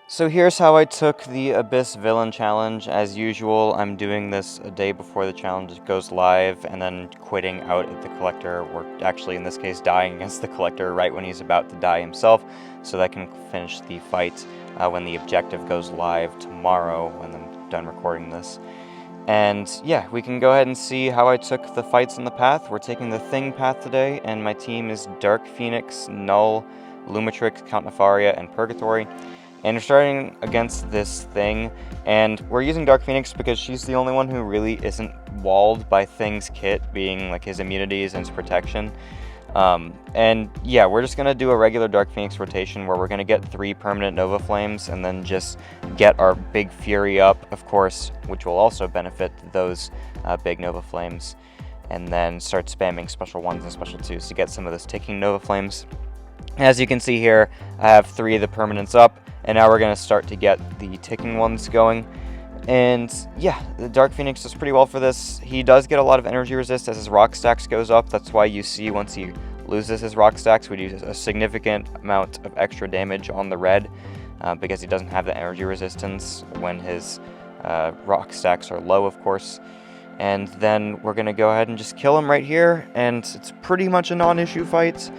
So here's how I took the Abyss Villain Challenge. As usual, I'm doing this a day before the challenge goes live, and then quitting out at the Collector, or actually in this case dying against the Collector right when he's about to die himself, so that I can finish the fight when the objective goes live tomorrow when I'm done recording this. And yeah, we can go ahead and see how I took the fights in the path. We're taking the Thing path today, and my team is Dark Phoenix, Null, Lumitrix, Count Nefaria, and Purgatory. And we're starting against this Thing, and we're using Dark Phoenix because she's the only one who really isn't walled by Thing's kit, being like his immunities and his protection. And yeah, we're just going to do a regular Dark Phoenix rotation where we're going to get 3 permanent Nova Flames and then just get our big Fury up, of course, which will also benefit those big Nova Flames, and then start spamming special 1s and special 2s to get some of those ticking Nova Flames. As you can see here, I have 3 of the permanents up, and now we're going to start to get the ticking ones going. And yeah, the Dark Phoenix does pretty well for this. He does get a lot of energy resist as his rock stacks goes up. That's why you see once he loses his rock stacks, we do a significant amount of extra damage on the red, because he doesn't have the energy resistance when his rock stacks are low, of course. And then we're going to go ahead and just kill him right here, and it's pretty much a non-issue fight.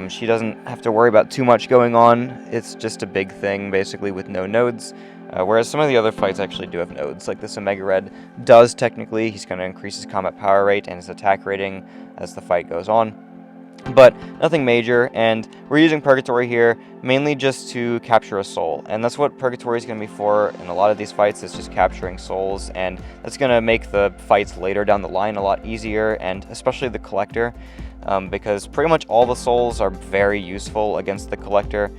She doesn't have to worry about too much going on. It's just a big Thing, basically, with no nodes. Whereas some of the other fights actually do have nodes. Like this Omega Red does technically. He's going to increase his combat power rate and his attack rating as the fight goes on. But nothing major, and we're using Purgatory here mainly just to capture a soul. And that's what Purgatory is going to be for in a lot of these fights, is just capturing souls. And that's going to make the fights later down the line a lot easier, and especially the Collector. Because pretty much all the souls are very useful against the Collector.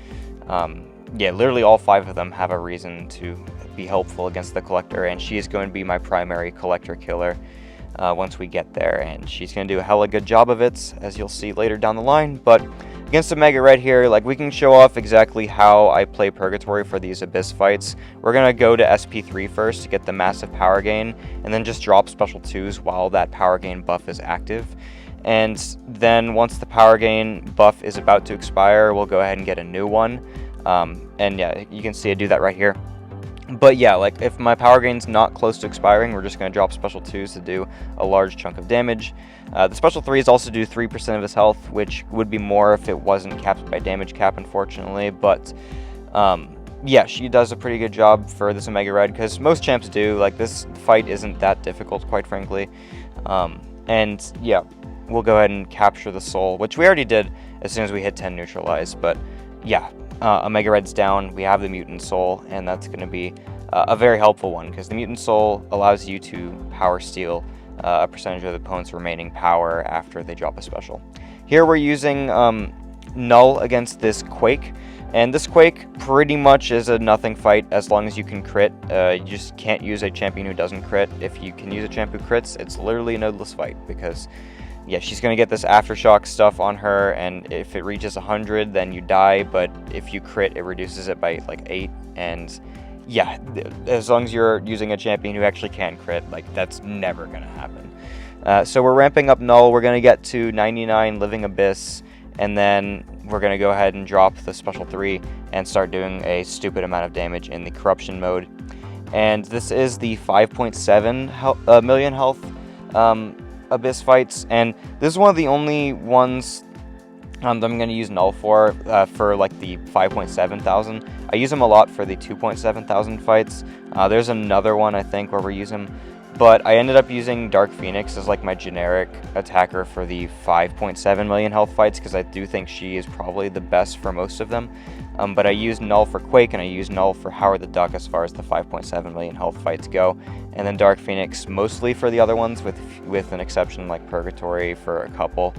Yeah, literally all 5 of them have a reason to be helpful against the Collector, and she is going to be my primary Collector killer once we get there, and she's going to do a hella good job of it, as you'll see later down the line. But against the Mega Red here, like, we can show off exactly how I play Purgatory for these Abyss fights. We're going to go to SP3 first to get the massive power gain, and then just drop special 2s while that power gain buff is active. And then once the power gain buff is about to expire, we'll go ahead and get a new one. And yeah, you can see I do that right here. But yeah, like, if my power gain's not close to expiring, we're just going to drop special 2s to do a large chunk of damage. The special 3s also do 3% of his health, which would be more if it wasn't capped by damage cap, unfortunately. But yeah, she does a pretty good job for this Omega Red, because most champs do. Like, this fight isn't that difficult, quite frankly. And yeah, we'll go ahead and capture the soul, which we already did as soon as we hit 10 neutralize. But yeah, Omega Red's down, we have the mutant soul, and that's going to be a very helpful one, because the mutant soul allows you to power steal a percentage of the opponent's remaining power after they drop a special. Here we're using Null against this Quake, and this Quake pretty much is a nothing fight as long as you can crit. You just can't use a champion who doesn't crit. If you can use a champ who crits, it's literally a nodeless fight, because yeah, she's going to get this Aftershock stuff on her, and if it reaches 100, then you die, but if you crit, it reduces it by like 8, and yeah, as long as you're using a champion who actually can crit, like, that's never going to happen. So we're ramping up Null. We're going to get to 99 Living Abyss, and then we're going to go ahead and drop the special 3 and start doing a stupid amount of damage in the Corruption mode. And this is the 5.7 million health Abyss fights, and this is one of the only ones that I'm going to use Null for like the 5.7 thousand. I use them a lot for the 2.7 thousand fights. There's another one, I think, where we use them, but I ended up using Dark Phoenix as like my generic attacker for the 5.7 million health fights, because I do think she is probably the best for most of them. But I use Null for Quake, and I use Null for Howard the Duck as far as the 5.7 million health fights go, and then Dark Phoenix mostly for the other ones, with an exception like Purgatory for a couple.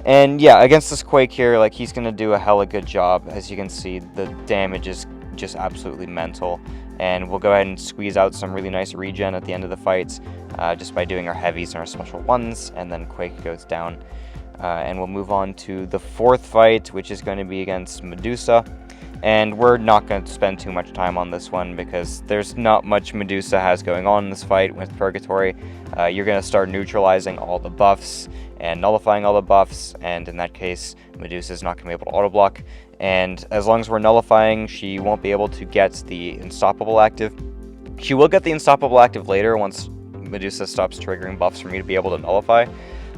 And yeah, against this Quake here, like, he's going to do a hella good job. As you can see, the damage is just absolutely mental, and we'll go ahead and squeeze out some really nice regen at the end of the fights, just by doing our heavies and our special 1s, and then Quake goes down. And we'll move on to the 4th fight, which is going to be against Medusa. And we're not going to spend too much time on this one, because there's not much Medusa has going on in this fight with Purgatory. You're going to start neutralizing all the buffs and nullifying all the buffs, and in that case, Medusa is not going to be able to auto-block. and as long as we're nullifying, she won't be able to get the Unstoppable active. She will get the Unstoppable active later once Medusa stops triggering buffs for me to be able to nullify.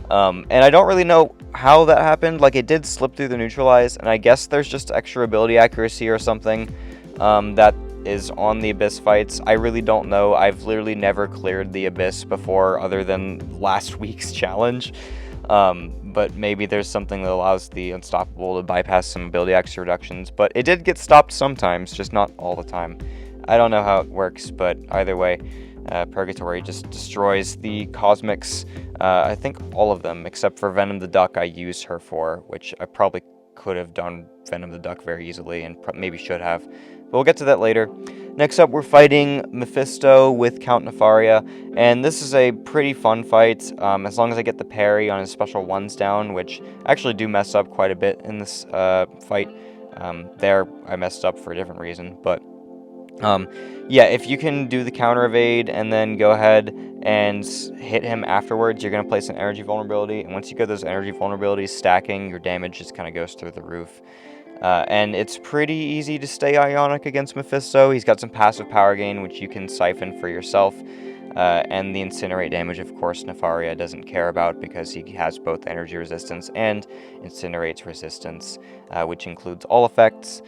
And I don't really know how that happened. Like, it did slip through the neutralize, and I guess there's just extra ability accuracy or something that is on the Abyss fights. I really don't know. I've literally never cleared the Abyss before other than last week's challenge. But maybe there's something that allows the Unstoppable to bypass some ability accuracy reductions. But it did get stopped sometimes, just not all the time. I don't know how it works, but either way, Purgatory just destroys the Cosmics. I think all of them, except for Venom the Duck I used her for, which I probably could have done Venom the Duck very easily and maybe should have. But we'll get to that later. Next up, we're fighting Mephisto with Count Nefaria, and this is a pretty fun fight, as long as I get the parry on his special ones down, which I actually do mess up quite a bit in this fight. There, I messed up for a different reason, but yeah, if you can do the counter evade and then go ahead and hit him afterwards, you're going to place an energy vulnerability, and once you get those energy vulnerabilities stacking, your damage just kind of goes through the roof. And it's pretty easy to stay Ionic against Mephisto. He's got some passive power gain, which you can siphon for yourself. And the Incinerate damage, of course, Nefaria doesn't care about because he has both energy resistance and Incinerate's resistance, which includes all effects.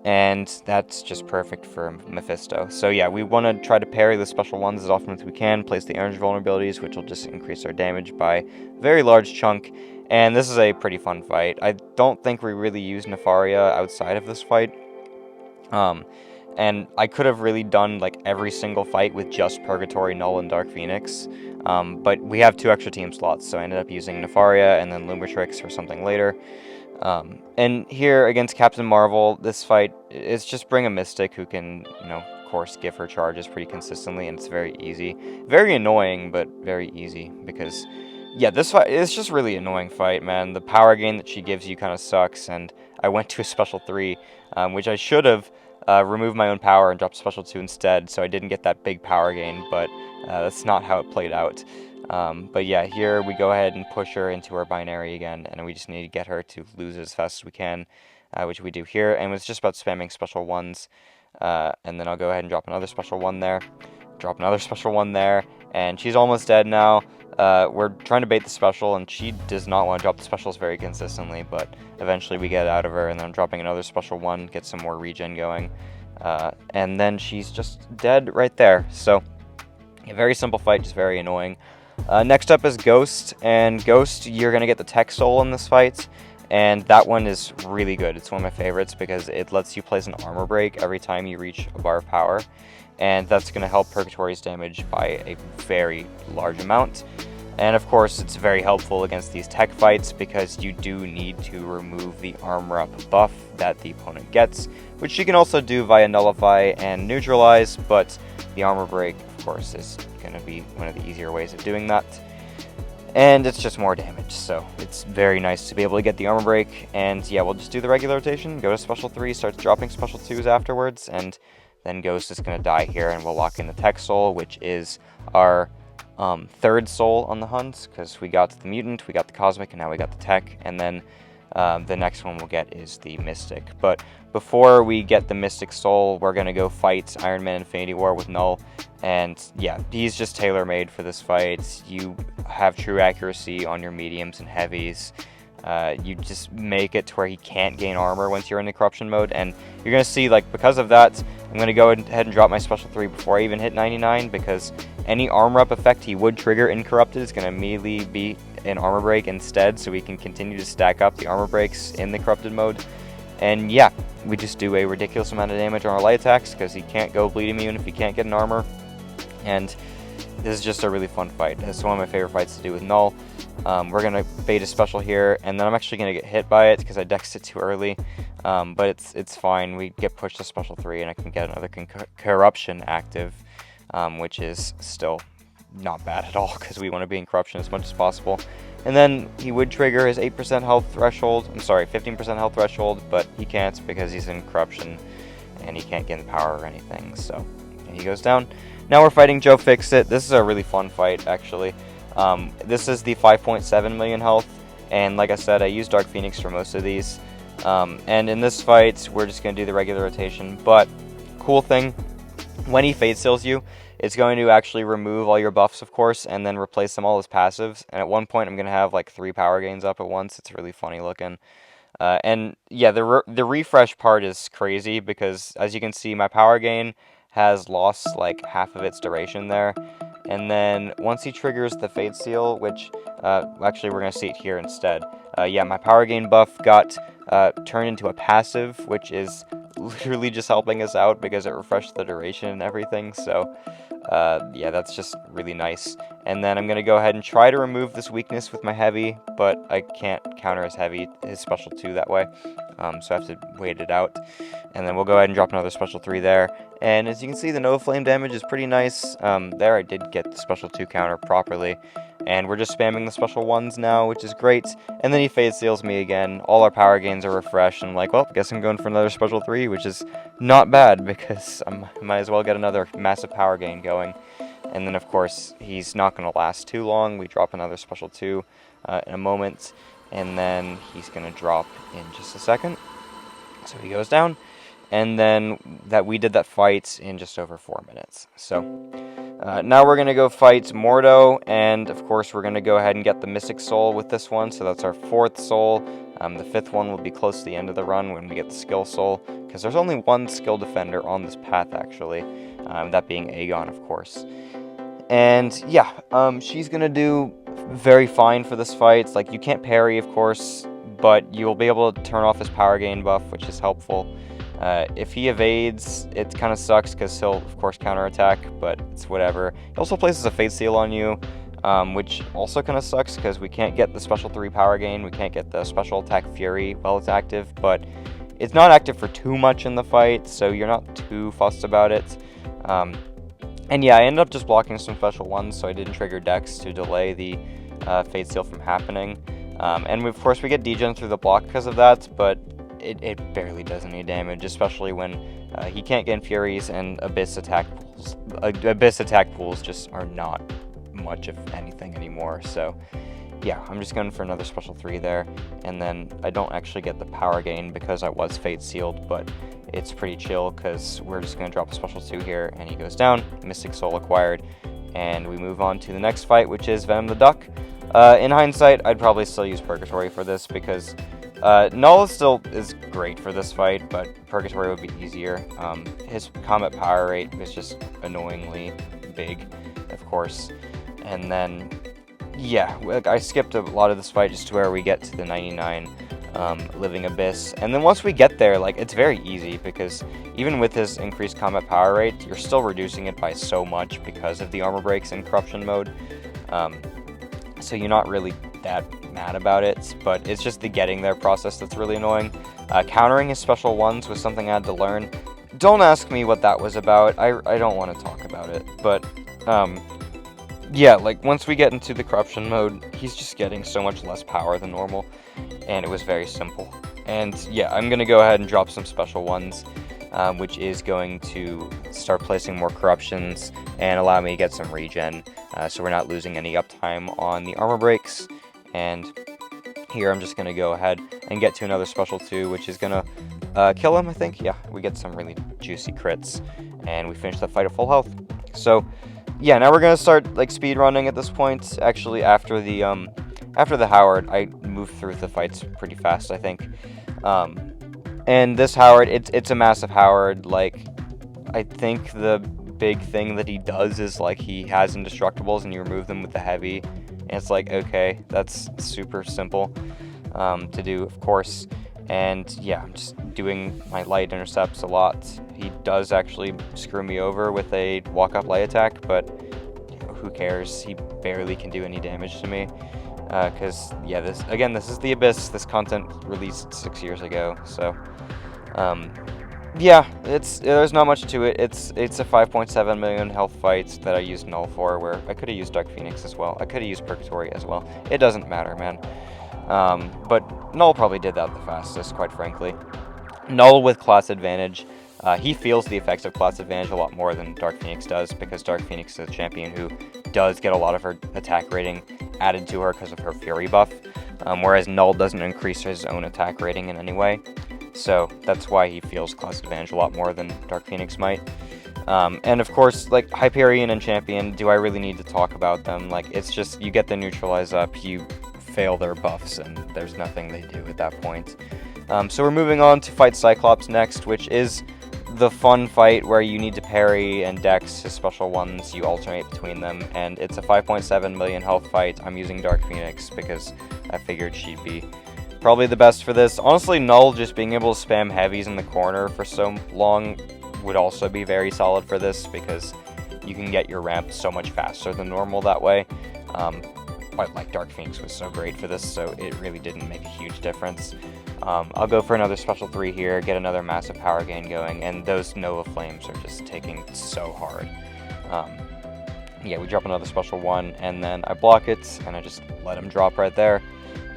And that's just perfect for Mephisto. So yeah, we want to try to parry the special ones as often as we can, place the energy vulnerabilities, which will just increase our damage by a very large chunk. And this is a pretty fun fight. I don't think we really use Nefaria outside of this fight. And I could have really done like every single fight with just Purgatory, Null, and Dark Phoenix. But we have 2 extra team slots, so I ended up using Nefaria and then Lumatrix for something later. And here against Captain Marvel, this fight is just bring a Mystic who can, of course, give her charges pretty consistently, and it's very easy. Very annoying, but very easy, because, yeah, this fight is just really annoying fight, man. The power gain that she gives you kind of sucks, and I went to a special 3, which I should have removed my own power and dropped special 2 instead, so I didn't get that big power gain, but that's not how it played out. But yeah, here we go ahead and push her into our binary again, and we just need to get her to lose as fast as we can, which we do here, and it's just about spamming special ones, and then I'll go ahead and drop another special 1 there, drop another special 1 there, and she's almost dead now. We're trying to bait the special, and she does not want to drop the specials very consistently, but eventually we get it out of her, and then I'm dropping another special 1, get some more regen going, and then she's just dead right there. So, a very simple fight, just very annoying. Next up is Ghost, and Ghost, you're going to get the Tech Soul in this fight, and that one is really good. It's one of my favorites because it lets you place an armor break every time you reach a bar of power, and that's going to help Purgatory's damage by a very large amount. And of course, it's very helpful against these tech fights because you do need to remove the armor up buff that the opponent gets, which you can also do via Nullify and Neutralize, but the armor break, of course, is going to be one of the easier ways of doing that. And it's just more damage, so it's very nice to be able to get the armor break. And yeah, we'll just do the regular rotation, go to special 3, starts dropping special 2s afterwards, and then Ghost is going to die here, and we'll lock in the Tech Soul, which is our third soul on the hunt, because we got the mutant, we got the cosmic, and now we got the tech, and then the next one we'll get is the mystic. But before we get the mystic soul, we're going to go fight Iron Man Infinity War with Null, and yeah, he's just tailor-made for this fight. You have true accuracy on your mediums and heavies. You just make it to where he can't gain armor once you're in the corruption mode, and you're going to see, like, because of that, I'm going to go ahead and drop my special 3 before I even hit 99, because any armor up effect he would trigger in Corrupted is going to immediately be an armor break instead, so we can continue to stack up the armor breaks in the Corrupted mode. And yeah, we just do a ridiculous amount of damage on our light attacks, because he can't go bleed immune if he can't get an armor, and this is just a really fun fight. It's one of my favorite fights to do with Null. We're going to bait a special here, and then I'm actually going to get hit by it because I dexed it too early, but it's fine. We get pushed to special 3, and I can get another corruption active, which is still not bad at all because we want to be in corruption as much as possible. And then he would trigger his 8% health threshold, 15% health threshold, but he can't because he's in corruption and he can't gain the power or anything, so he goes down. Now we're fighting Joe Fixit. This is a really fun fight, actually. This is the 5.7 million health, and like I said, I use Dark Phoenix for most of these. And in this fight, we're just going to do the regular rotation. But cool thing, when he Fate Seals you, it's going to actually remove all your buffs, of course, and then replace them all as passives. And at one point, I'm going to have like 3 power gains up at once. It's really funny looking. And yeah, the refresh part is crazy because, as you can see, my power gain has lost like half of its duration there. And then once he triggers the Fate Seal, which actually we're going to see it here instead. Yeah, my power gain buff got turned into a passive, which is literally just helping us out because it refreshed the duration and everything. So yeah, that's just really nice. And then I'm going to go ahead and try to remove this weakness with my heavy, but I can't counter his heavy, his special 2 that way. So I have to wait it out. And then we'll go ahead and drop another special 3 there. And as you can see, the Nova Flame damage is pretty nice. There I did get the special 2 counter properly. And we're just spamming the special 1s now, which is great. And then he Fate Seals me again. All our power gains are refreshed. And I'm like, well, I guess I'm going for another special 3, which is not bad because I might as well get another massive power gain going. And then, of course, he's not going to last too long. We drop another special 2 in a moment. And then he's going to drop in just a second. So he goes down. And then we did that fight in just over 4 minutes. So now we're going to go fight Mordo, and of course we're going to go ahead and get the Mystic Soul with this one, so that's our 4th soul. The 5th one will be close to the end of the run when we get the Skill Soul, because there's only one skill defender on this path actually, that being Aegon, of course. And yeah, she's going to do very fine for this fight. Like, you can't parry, of course, but you'll be able to turn off his power gain buff, which is helpful. If he evades, it kind of sucks because he'll, of course, counterattack, but it's whatever. He also places a Fate Seal on you, which also kind of sucks because we can't get the special 3 power gain. We can't get the special attack Fury while it's active, but it's not active for too much in the fight, so you're not too fussed about it. And yeah, I ended up just blocking some special 1s, so I didn't trigger Dex to delay the Fate Seal from happening. And of course, we get degen through the block because of that, but it barely does any damage, especially when he can't get Furies and Abyss attack pools. Abyss attack pools just are not much of anything anymore. So yeah, I'm just going for another special 3 there, and then I don't actually get the power gain because I was Fate Sealed, but it's pretty chill because we're just going to drop a special 2 here, and he goes down. Mystic Soul acquired, and we move on to the next fight, which is Venom the Duck. In hindsight, I'd probably still use Purgatory for this because Null still is great for this fight, but Purgatory would be easier. His combat power rate is just annoyingly big, of course. And then, yeah, I skipped a lot of this fight just to where we get to the 99 Living Abyss. And then once we get there, like, it's very easy because even with his increased combat power rate, you're still reducing it by so much because of the armor breaks in Corruption mode. So you're not really that mad about it, but it's just the getting there process that's really annoying. Countering his special 1s was something I had to learn. Don't ask me what that was about. I don't want to talk about it, but yeah, like, once we get into the Corruption mode, he's just getting so much less power than normal, and it was very simple. And yeah, I'm going to go ahead and drop some special 1s, which is going to start placing more Corruptions and allow me to get some regen, so we're not losing any uptime on the armor breaks. And here I'm just going to go ahead and get to another special 2, which is going to kill him, I think. Yeah, we get some really juicy crits, and we finish the fight at full health. So yeah, now we're going to start, like, speedrunning at this point. Actually, after the Howard, I moved through the fights pretty fast, I think. And this Howard, it's a massive Howard. Like, I think the big thing that he does is, like, he has indestructibles and you remove them with the heavy. And it's like, okay, that's super simple to do, of course. And yeah, I'm just doing my light intercepts a lot. He does actually screw me over with a walk-up light attack, but who cares? He barely can do any damage to me. Because, yeah, this is the Abyss. This content released 6 years ago, so yeah, there's not much to it. It's a 5.7 million health fight that I used Null for, where I could have used Dark Phoenix as well. I could have used Purgatory as well. It doesn't matter, man. But Null probably did that the fastest, quite frankly. Null with class advantage. He feels the effects of class advantage a lot more than Dark Phoenix does, because Dark Phoenix is a champion who does get a lot of her attack rating added to her because of her Fury buff. whereas Null doesn't increase his own attack rating in any way. So that's why he feels class advantage a lot more than Dark Phoenix might. And of course, like, Hyperion and Champion, do I really need to talk about them? Like, it's just, you get the neutralize up, you fail their buffs, and there's nothing they do at that point. So we're moving on to fight Cyclops next, which is the fun fight where you need to parry and dex his special ones, you alternate between them, and it's a 5.7 million health fight. I'm using Dark Phoenix because I figured she'd be probably the best for this. Honestly, Null just being able to spam heavies in the corner for so long would also be very solid for this, because you can get your ramp so much faster than normal that way. But like, Dark Phoenix was so great for this, so it really didn't make a huge difference. I'll go for another special 3 here, get another massive power gain going, and those Nova Flames are just taking so hard. Yeah, we drop another special 1, and then I block it, and I just let him drop right there.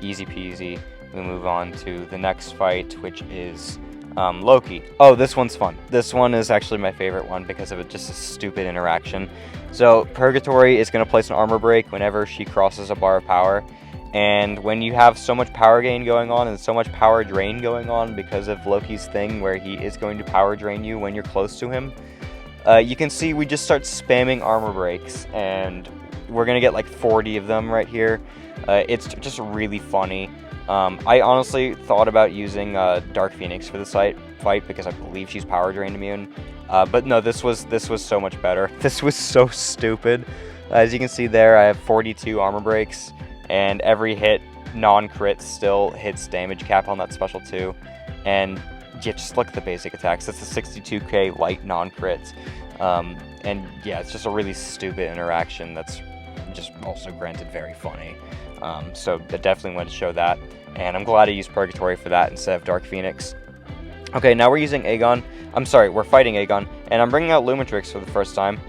Easy peasy. We move on to the next fight, which is Loki. Oh, this one's fun. This one is actually my favorite one because of just a stupid interaction. So Purgatory is going to place an armor break whenever she crosses a bar of power. And when you have so much power gain going on and so much power drain going on because of Loki's thing where he is going to power drain you when you're close to him, you can see we just start spamming armor breaks, and we're going to get like 40 of them right here. It's just really funny. I honestly thought about using Dark Phoenix for this fight because I believe she's power drain immune. But no, this was so much better. This was so stupid. As you can see there, I have 42 armor breaks, and every hit, non-crit, still hits damage cap on that special 2. And yeah, just look at the basic attacks. That's a 62k light non-crit. And yeah, it's just a really stupid interaction that's just also granted very funny. So I definitely wanted to show that, and I'm glad I used Purgatory for that instead of Dark Phoenix. Okay, now we're using Aegon. I'm sorry, we're fighting Aegon, and I'm bringing out Lumitrix for the first time.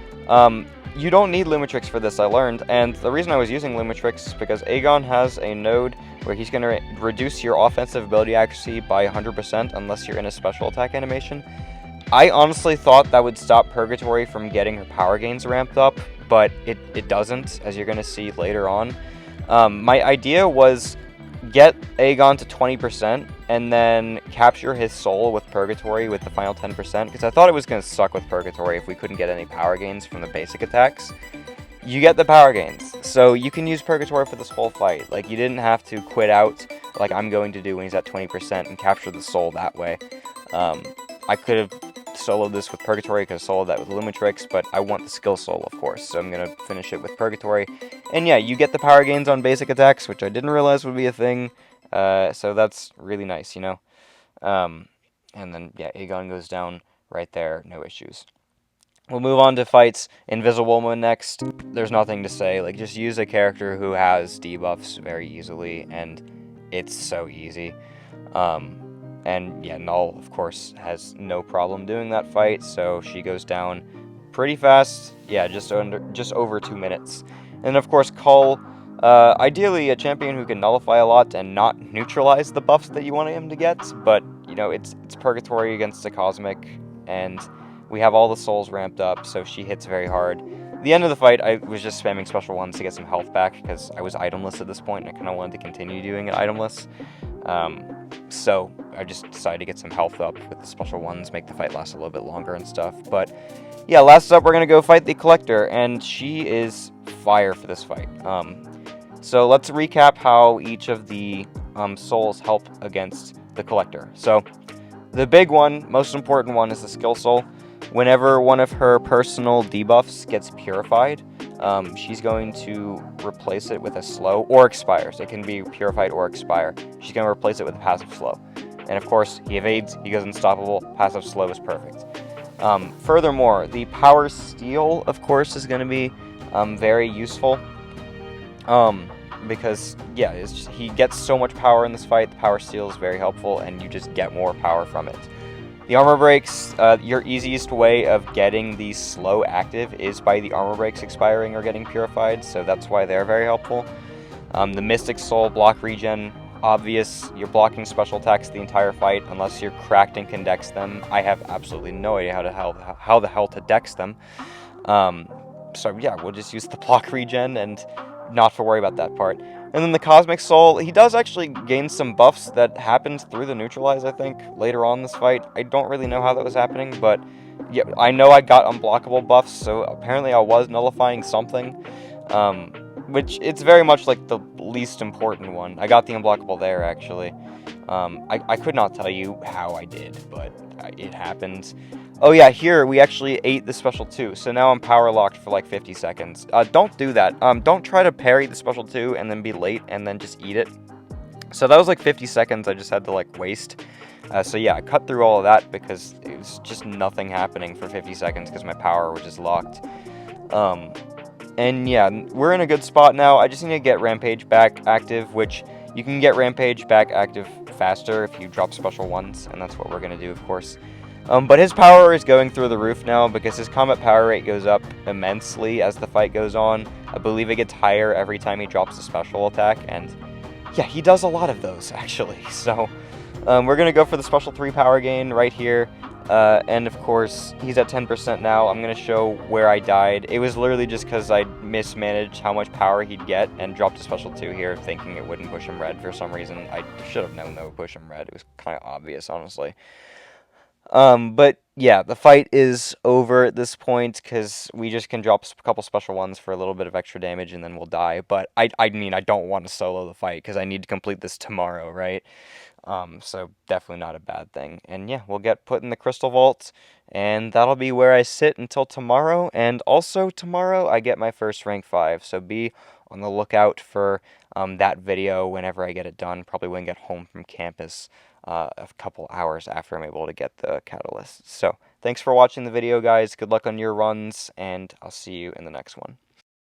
You don't need Lumitrix for this, I learned, and the reason I was using Lumitrix is because Aegon has a node where he's going to reduce your offensive ability accuracy by 100% unless you're in a special attack animation. I honestly thought that would stop Purgatory from getting her power gains ramped up, but it doesn't, as you're going to see later on. My idea was get Aegon to 20% and then capture his soul with Purgatory with the final 10%, because I thought it was going to suck with Purgatory if we couldn't get any power gains from the basic attacks. You get the power gains, so you can use Purgatory for this whole fight. Like, you didn't have to quit out like I'm going to do when he's at 20% and capture the soul that way. I could have soloed this with Purgatory, could have soloed that with Lumitrix, but I want the skill soul, of course, so I'm going to finish it with Purgatory. And yeah, you get the power gains on basic attacks, which I didn't realize would be a thing, so that's really nice, you know? And then, yeah, Aegon goes down right there, no issues. We'll move on to fights Invisible Woman next. There's nothing to say, like, just use a character who has debuffs very easily, and it's so easy. And yeah, Null, of course, has no problem doing that fight, so she goes down pretty fast. Yeah, just over 2 minutes. And of course, Cull, ideally a champion who can nullify a lot and not neutralize the buffs that you want him to get, but, you know, it's Purgatory against the Cosmic, and we have all the souls ramped up, so she hits very hard. At the end of the fight, I was just spamming special ones to get some health back, because I was itemless at this point, and I kind of wanted to continue doing it itemless. So I just decided to get some health up with the special ones, make the fight last a little bit longer and stuff. But yeah, last up, we're going to go fight the Collector, and she is fire for this fight. So let's recap how each of the souls help against the Collector. So the big one, most important one, is the skill soul. Whenever one of her personal debuffs gets purified, she's going to replace it with a slow, or expires. It can be purified or expire. She's going to replace it with a passive slow. And of course, he evades, he goes unstoppable, passive slow is perfect. Furthermore, the power steal, of course, is going to be very useful. Because, yeah, he gets so much power in this fight, the power steal is very helpful, and you just get more power from it. The armor breaks, your easiest way of getting these slow active is by the armor breaks expiring or getting purified, so that's why they're very helpful. The Mystic Soul block regen, obvious, you're blocking special attacks the entire fight unless you're cracked and can dex them. I have absolutely no idea how the hell to dex them. So yeah, we'll just use the block regen, and not to worry about that part. And then the Cosmic Soul, he does actually gain some buffs that happened through the Neutralize, I think, later on in this fight. I don't really know how that was happening, but yeah, I know I got unblockable buffs, so apparently I was nullifying something. Um, which, it's very much like the least important one. I got the unblockable there, actually. I could not tell you how I did, but it happened. Oh yeah, here we actually ate the special 2, so now I'm power locked for like 50 seconds. Don't do that. Don't try to parry the special 2 and then be late and then just eat it. So that was like 50 seconds I just had to like waste. So yeah, I cut through all of that because it was just nothing happening for 50 seconds because my power was just locked. And yeah, we're in a good spot now. I just need to get Rampage back active, which you can get Rampage back active faster if you drop special ones, and that's what we're going to do, of course. But his power is going through the roof now because his combat power rate goes up immensely as the fight goes on. I believe it gets higher every time he drops a special attack, and yeah, he does a lot of those, actually. So we're going to go for the special 3 power gain right here. And of course, he's at 10% now. I'm going to show where I died. It was literally just because I mismanaged how much power he'd get and dropped a special 2 here, thinking it wouldn't push him red for some reason. I should have known that would push him red. It was kind of obvious, honestly. But yeah, the fight is over at this point because we just can drop a couple special ones for a little bit of extra damage and then we'll die. But I mean, I don't want to solo the fight because I need to complete this tomorrow, right? So definitely not a bad thing. And yeah, we'll get put in the Crystal Vault, and that'll be where I sit until tomorrow. And also tomorrow, I get my first rank 5, so be on the lookout for that video whenever I get it done. Probably when I get home from campus a couple hours after I'm able to get the catalyst. So thanks for watching the video, guys. Good luck on your runs, and I'll see you in the next one.